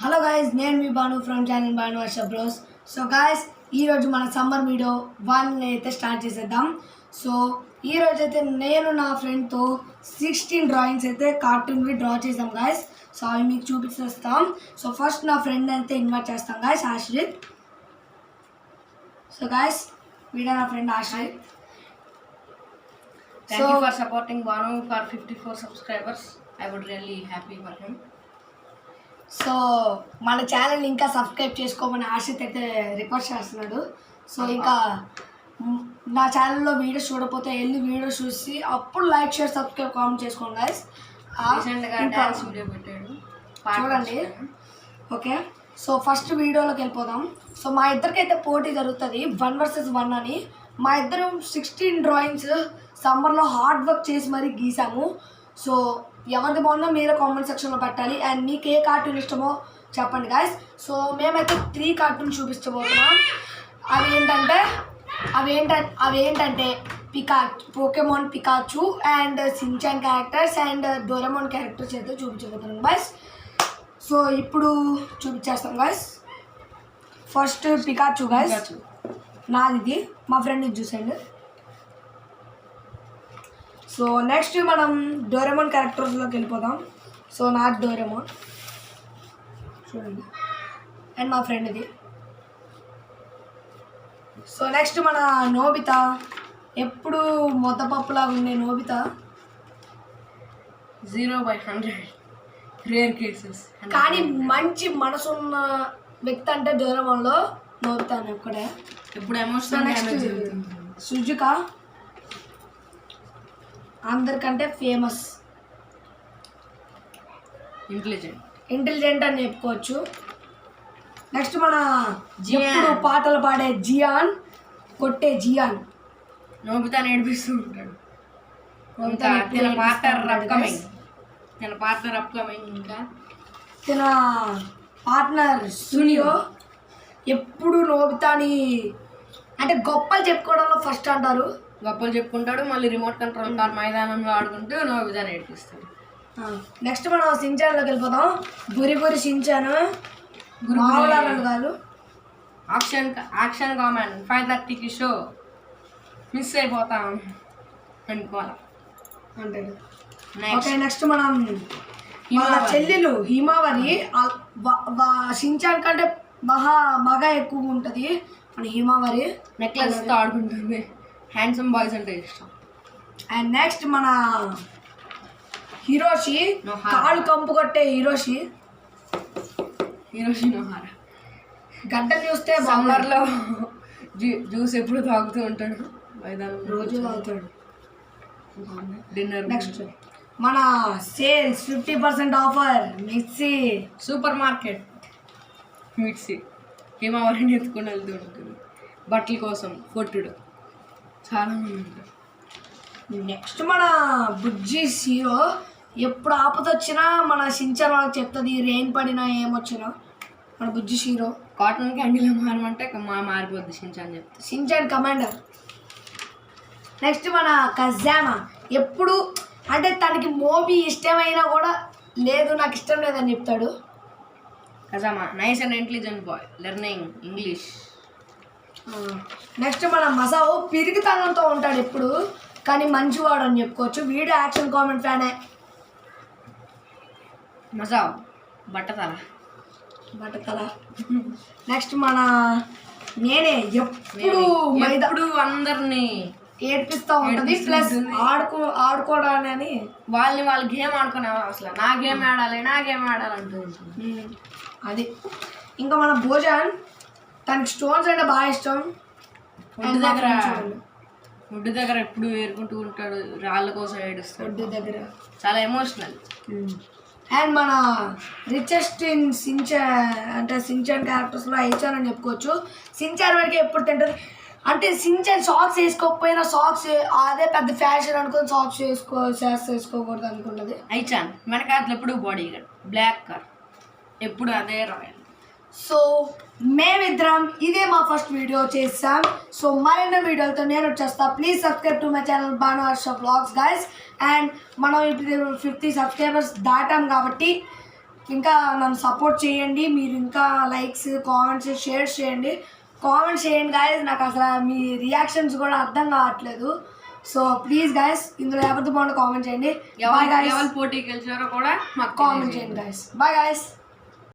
Hello guys, నేను మీ Banu from channel Banu Varsha bros. So guys, ఈరోజు మన సమ్మర్ వీడియో 1 అయితే స్టార్ట్ చేసేద్దాం. సో ఈరోజు అయితే నేను నా ఫ్రెండ్తో 16 డ్రాయింగ్స్ అయితే కార్టూన్వి డ్రా చేసాం గైస్. సో అవి మీకు చూపిస్తాం. సో ఫస్ట్ నా ఫ్రెండ్ అయితే ఇన్వైట్ చేస్తాం గైస్, ఆశ్రిత్. సో గైస్, వీడే నా friend Ashrith. Thank you for supporting Banu for 54 subscribers. I would really happy for him. So మన ఛానల్ ఇంకా సబ్స్క్రైబ్ చేసుకోమని ఆశ్రిత్ అయితే రిక్వెస్ట్ చేస్తున్నాడు. సో ఇంకా నా ఛానల్లో వీడియోస్ చూడకపోతే వెళ్ళి వీడియోస్ చూసి అప్పుడు లైక్ షేర్ సబ్స్క్రైబ్ కామెంట్ చేసుకోండి గైస్. చూడండి. ఓకే, సో ఫస్ట్ వీడియోలోకి వెళ్ళిపోదాం. సో మా ఇద్దరికైతే పోటీ జరుగుతుంది 1 vs 1 అని. మా ఇద్దరం 16 డ్రాయింగ్స్ సమ్మర్లో హార్డ్ వర్క్ చేసి మరీ గీసాము. సో ఎవరిది బాగుందో మీరే కామెంట్ సెక్షన్లో పెట్టాలి. అండ్ మీకు ఏ కార్టూన్ ఇష్టమో చెప్పండి గాయస్. సో మేమైతే 3 కార్టూన్ చూపించబోతున్నాం. అవి ఏంటంటే Pokemon Pikachu and Shinchan characters and Doraemon characters అయితే చూపించబోతున్నాం గాయస్. సో ఇప్పుడు చూపించేస్తాం గాయస్. ఫస్ట్ పికాచు గాయస్, నాది. మా ఫ్రెండ్ ఇది చూసేయండి. సో నెక్స్ట్ మనం డోరెమోన్ క్యారెక్టర్స్లోకి వెళ్ళిపోదాం. సో నాది డోరెమోన్ చూడండి, అండ్ మా ఫ్రెండ్ ఇది. సో నెక్స్ట్ మన నోబితా, ఎప్పుడు మొద్దపప్పులాగా ఉండే నోబితా. 0/100 రేర్ కేసెస్, కానీ మంచి మనసున్న వ్యక్తి అంటే డోరెమోన్లో నోబితా అని ఒక్కడే. ఎప్పుడు ఎమోషనల్. నెక్స్ట్ సుజుకా, అందరికంటే ఫేమస్, ఇంటెలిజెంట్ అని చెప్పుకోవచ్చు. నెక్స్ట్ మన ఎప్పుడు పాటలు పాడే జియాన్, కొట్టే జియాన్. నోబితా నేర్పిస్తూ ఉంటాడు. తన పార్ట్నర్ సునియో ఎప్పుడు నోబితాని అంటే గొప్పలు చెప్పుకోవడంలో ఫస్ట్ అంటారు. గొప్పలు చెప్పుకుంటాడు, మళ్ళీ రిమోట్ కంట్రోల్ కార్ మైదానంలో ఆడుకుంటూ నోబితా నేర్పిస్తాడు. నెక్స్ట్ మనం సించాన్లోకి వెళ్ళిపోతాం. గురి సించాను మామూలు కాదు. యాక్షన్ కామెంట్ 5:30కి షో మిస్ అయిపోతాం అనుకోవాలి అంటాడు. ఓకే, నెక్స్ట్ మనం వాళ్ళ చెల్లెలు హిమావరి. సించాన్ కంటే మగ ఎక్కువ ఉంటుంది మన హిమావరి. నెక్లెస్తో ఆడుకుంటుంది. హ్యాండ్సమ్ బాయ్స్ అంటే ఇష్టం. అండ్ నెక్స్ట్ మన హిరోషి, కాలు కంపు కొట్టే హిరోషి నోహారా. గడ్డలు చూస్తే సమ్మర్లో జ్యూస్ ఎప్పుడు తాగుతూ ఉంటాడు, రోజు తాగుతాడు. డిన్నర్. నెక్స్ట్ మన sales 50% offer Mitsy supermarket. Mitsy హిమావరిని ఎత్తుకొని వెళ్తూ ఉంటుంది బట్టల కోసం. కొట్టుడు చాలా మంది ఉంటారు. నెక్స్ట్ మన బుజ్జి హీరో, ఎప్పుడు ఆపదొచ్చినా మన సించాన్ వాళ్ళకి చెప్తుంది. రెయిన్ పడినా ఏమొచ్చినా మన బుజ్జి హీరో. కాటన్ క్యాండీలో మారమంటే మారిపోద్ది సించాన్ చెప్తే. Shinchan commander. నెక్స్ట్ మన కజామా, ఎప్పుడు అంటే తనకి మోబీ ఇష్టమైనా కూడా లేదు నాకు ఇష్టం లేదని చెప్తాడు. Kazama nice and intelligent boy learning English. Next మన మసావు, పిరిగితనంతో ఉంటాడు ఎప్పుడు, కానీ మంచివాడు అని చెప్పుకోవచ్చు. వీడియో యాక్షన్ కామెంట్ ఫ్యానే. మసావు బట్టతల. నెక్స్ట్ మన నేనే, ఎప్పుడు అందరినీ ఏడ్పిస్తూ ఉంటుంది. ప్లస్ ఆడుకోవడాన్ని వాళ్ళు గేమ్ ఆడుకునే అసలు నా గేమ్ ఆడాలంటూ ఉంటుంది. అది. ఇంకా మన భోజన్, తనకి స్టోన్స్ అంటే బాగా ఇష్టం. ఫుడ్ దగ్గర ఎప్పుడు ఏరుకుంటూ ఉంటాడు, రాళ్ళ కోసం ఏడుస్తాడు. ఫుడ్ దగ్గర చాలా ఎమోషనల్. అండ్ మన రిచెస్ట్ ఇన్ సించాన్ క్యారెక్టర్స్లో హైచాన్ అని చెప్పుకోవచ్చు. సించాన్ వరకు ఎప్పుడు తింటుంది అంటే సించాన్ సాక్స్ వేసుకోకపోయినా సాక్స్ అదే పెద్ద ఫ్యాషన్ అనుకుని సాక్స్ వేసుకోకూడదు అనుకున్నది. హైచాన్ వెనకాతలు ఎప్పుడు బాడీ గార్డ్, బ్లాక్ కార్ ఎప్పుడు అదే రాయల్. సో మేమిద్దరం ఇదే మా ఫస్ట్ వీడియో చేసాం. సో మరిన్ని వీడియోలతో నేను వచ్చేస్తా. Please subscribe to my channel Banu Harsha vlogs guys. And మనం ఇప్పుడు 50 సబ్స్క్రైబర్స్ దాటాం కాబట్టి ఇంకా నన్ను సపోర్ట్ చేయండి. మీరు ఇంకా లైక్స్, కామెంట్స్, షేర్స్ చేయండి. కామెంట్స్ చేయండి గాయస్. నాకు అసలు మీ రియాక్షన్స్ కూడా అర్థం కావట్లేదు. సో ప్లీజ్ గాయస్, ఇందులో ఎవరితో బాగుంటే కామెంట్ చేయండి. Bye guys. ఎవరు పోటీకి గెలిచారో కూడా మాకు కామెంట్ చేయండి గాయస్. Bye guys.